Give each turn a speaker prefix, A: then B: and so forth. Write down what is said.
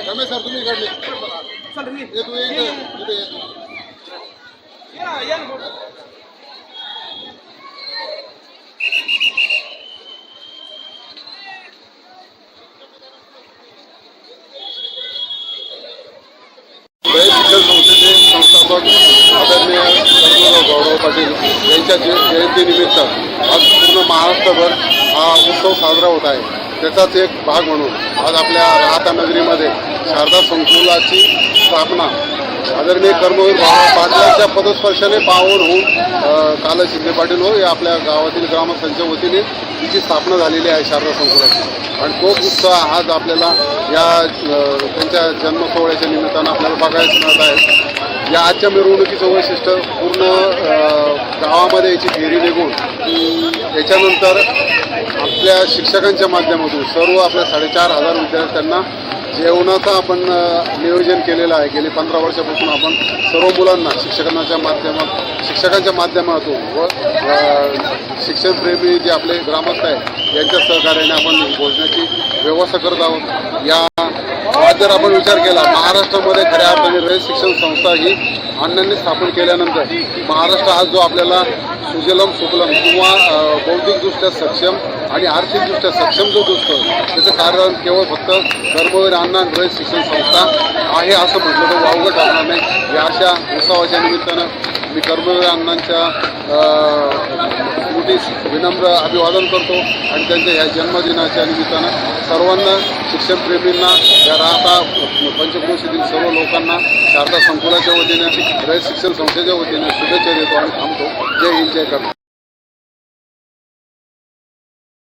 A: Ramesh sir तुम्ही इकडले संस्थेचे संस्थापक आदरणीय गौरव पाटील यांच्या जयंतीनिमित्त आज पूर्ण महाराष्ट्रभर हा उत्सव साजरा होत आहे। त्याचाच एक भाग म्हणून आज आपल्या राहता नगरीमध्ये शारदा संकुलाची स्थापना आदरणीय कर्मवीर पाटलांच्या पदस्पर्शाने पावन होऊन काल शिंदे पाटील हो या आपल्या गावातील ग्रामस्थांच्या वतीने तिची स्थापना झालेली आहे शारदा संकुलाची। आणि तोच उत्साह आज आपल्याला या त्यांच्या जन्म सोहळ्याच्या निमित्तानं आपल्याला बघायला मिळत आहे। या आजच्या मिरवणुकीचं वैशिष्ट्य पूर्ण गावामध्ये याची फेरी निघून याच्यानंतर आपल्या शिक्षकांच्या माध्यमातून सर्व आपल्या 4,500 विद्यार्थ्यांना जेवणाचं आपण नियोजन केलेलं आहे। गेली 15 वर्षापासून आपण सर्व मुलांना शिक्षकांच्या माध्यमातून व शिक्षणप्रेमी जे आपले ग्रामस्थ आहेत यांच्या सहकार्याने आपण भोजनाची व्यवस्था करत आहोत। या आज जर आपण विचार केला महाराष्ट्रामध्ये खऱ्या अर्थाने रयत शिक्षण संस्था ही अण्णांनी स्थापन केल्यानंतर महाराष्ट्र आज जो आपल्याला सुजलम सुफलम किंवा बौद्धिकदृष्ट्या सक्षम आणि आर्थिकदृष्ट्या सक्षम जो दिसतो त्याचं कारण केवळ फक्त कर्मवीर अण्णा रयत शिक्षण संस्था आहे असं म्हटलं तर वावगं ठरणार नाही। या अशा उत्सवाच्या निमित्तानं मी कर्मवीर अण्णांच्या स्मृतीस विनम्र अभिवादन करतो आणि त्यांच्या या जन्मदिनाच्या निमित्तानं सर्वांना शिक्षणप्रेमींना या राहता पंचक्रोशीतील सर्व लोकांना शारदा संकुलाच्या वतीने रयत शिक्षण संस्थेच्या वतीने शुभेच्छा देतो आणि थांबतो। जय हिंद जय कर्नाटक।